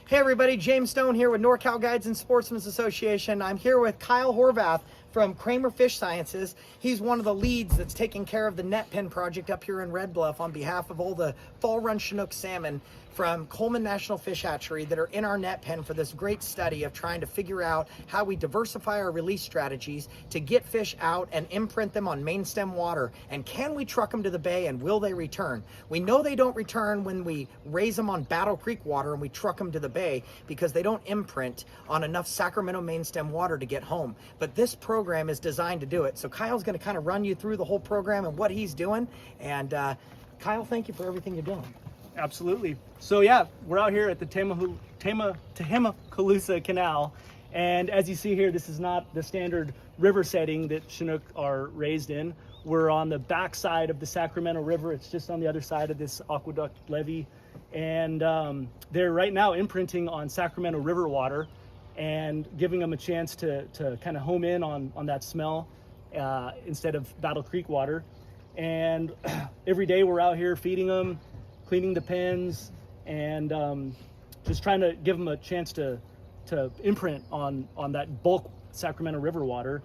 Hey everybody, James Stone here with NorCal Guides and Sportsmen's Association. I'm here with Kyle Horvath from Cramer Fish Sciences. He's one of the leads that's taking care of the net pen project up here in Red Bluff on behalf of all the fall run Chinook salmon from Coleman National Fish Hatchery that are in our net pen for this great study of trying to figure out how we diversify our release strategies to get fish out and imprint them on main stem water. And can we truck them to the bay and will they return? We know they don't return when we raise them on Battle Creek water and we truck them to the bay because they don't imprint on enough Sacramento main stem water to get home. But this program is designed to do it. So Kyle's going to kind of run you through the whole program and what he's doing. And Kyle, thank you for everything you're doing. Absolutely. So yeah, we're out here at the Tehama Colusa Canal, and as you see here, this is not the standard river setting that Chinook are raised in. We're on the back side of the Sacramento River. It's just on the other side of this aqueduct levee, and they're right now imprinting on Sacramento River water and giving them a chance to kind of home in on that smell instead of Battle Creek water. And every day we're out here feeding them, cleaning the pens, and just trying to give them a chance to imprint on that bulk Sacramento River water.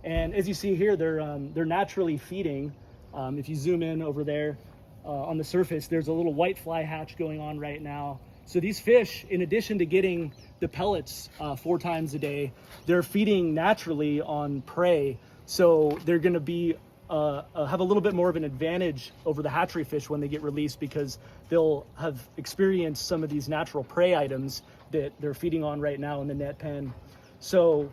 And as you see here, they're naturally feeding. If you zoom in over there on the surface, there's a little white fly hatch going on right now. So these fish, in addition to getting the pellets 4 times a day, they're feeding naturally on prey. So they're going to be have a little bit more of an advantage over the hatchery fish when they get released, because they'll have experienced some of these natural prey items that they're feeding on right now in the net pen. So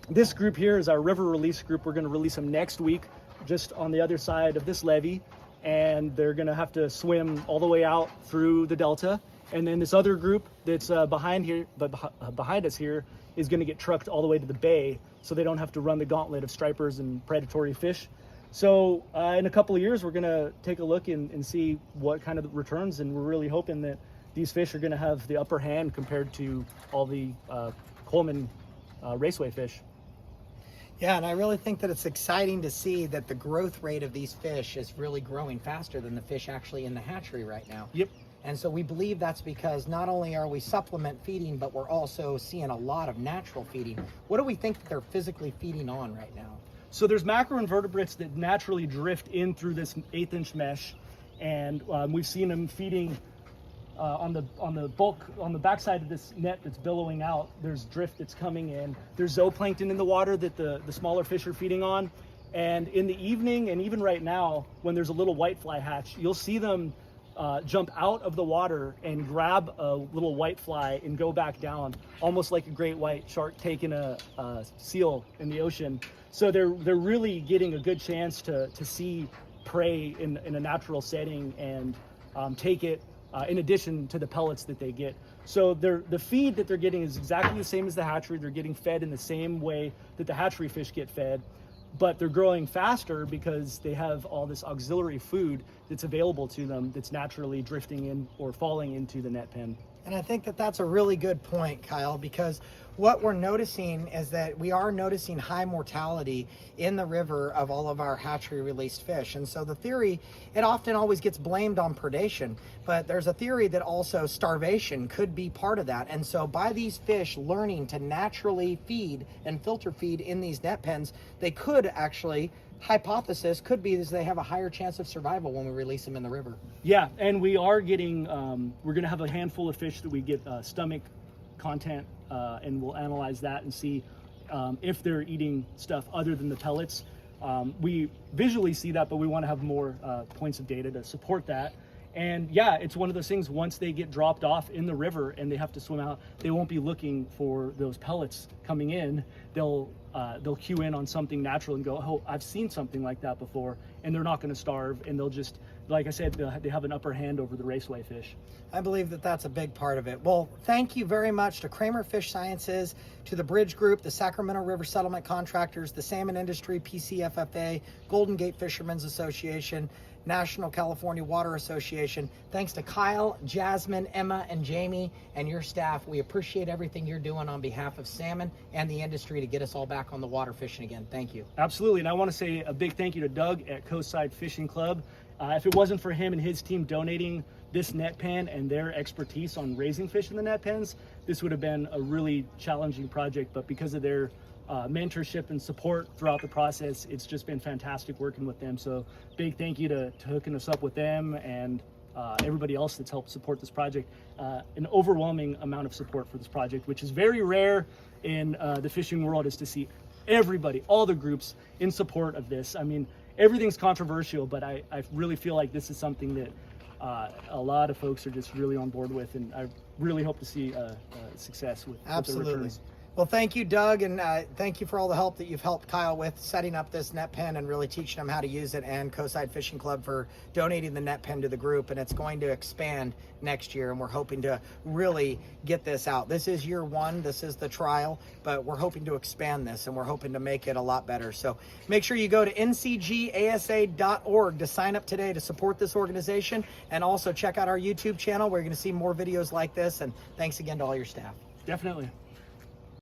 this group here is our river release group. We're going to release them next week just on the other side of this levee, and they're going to have to swim all the way out through the delta. And then this other group that's behind us here is going to get trucked all the way to the bay, so they don't have to run the gauntlet of stripers and predatory fish. So in a couple of years, we're going to take a look and see what kind of returns, and we're really hoping that these fish are going to have the upper hand compared to all the Coleman raceway fish. Yeah, and I really think that it's exciting to see that the growth rate of these fish is really growing faster than the fish actually in the hatchery right now. Yep. And so we believe that's because not only are we supplement feeding, but we're also seeing a lot of natural feeding. What do we think that they're physically feeding on right now? So there's macroinvertebrates that naturally drift in through this 1/8" mesh, and we've seen them feeding on the backside of this net that's billowing out. There's drift that's coming in. There's zooplankton in the water that the smaller fish are feeding on. And in the evening, and even right now, when there's a little white fly hatch, you'll see them jump out of the water and grab a little white fly and go back down, almost like a great white shark taking a seal in the ocean. So they're really getting a good chance to see prey in a natural setting and take it in addition to the pellets that they get. So the feed that they're getting is exactly the same as the hatchery. They're getting fed in the same way that the hatchery fish get fed, but they're growing faster because they have all this auxiliary food that's available to them that's naturally drifting in or falling into the net pen. And I think that that's a really good point, Kyle, because what we're noticing is that we are noticing high mortality in the river of all of our hatchery released fish. And so the theory, it often always gets blamed on predation, but there's a theory that also starvation could be part of that. And so by these fish learning to naturally feed and filter feed in these net pens, they could actually, hypothesis could be is they have a higher chance of survival when we release them in the river. Yeah, and we are getting, we're going to have a handful of fish that we get stomach content, and we'll analyze that and see if they're eating stuff other than the pellets. We visually see that, but we want to have more points of data to support that. And yeah, it's one of those things, once they get dropped off in the river and they have to swim out, they won't be looking for those pellets coming in. They'll cue in on something natural and go, oh, I've seen something like that before, and they're not going to starve, and they'll just, like I said, they have an upper hand over the raceway fish. I believe that that's a big part of it. Well, thank you very much to Cramer Fish Sciences, to the Bridge Group, the Sacramento River Settlement Contractors, the Salmon Industry, PCFFA, Golden Gate Fishermen's Association, National California Water Association. Thanks to Kyle, Jasmine, Emma, and Jamie, and your staff. We appreciate everything you're doing on behalf of salmon and the industry to get us all back on the water fishing again. Thank you. Absolutely, and I want to say a big thank you to Doug at Coastside Fishing Club. If it wasn't for him and his team donating this net pen and their expertise on raising fish in the net pens, this would have been a really challenging project. But because of their mentorship and support throughout the process, it's just been fantastic working with them. So big thank you to hooking us up with them and everybody else that's helped support this project. An overwhelming amount of support for this project, which is very rare in the fishing world, is to see everybody, all the groups in support of this. I mean, everything's controversial, but I really feel like this is something that a lot of folks are just really on board with, and I really hope to see success with Absolutely. the returns. Well, thank you, Doug, and thank you for all the help that you've helped Kyle with setting up this net pen and really teaching him how to use it, and Coastside Fishing Club for donating the net pen to the group. And it's going to expand next year, and we're hoping to really get this out. This is year one, this is the trial, but we're hoping to expand this, and we're hoping to make it a lot better. So make sure you go to ncgasa.org to sign up today to support this organization, and also check out our YouTube channel where you're going to see more videos like this. And thanks again to all your staff. Definitely.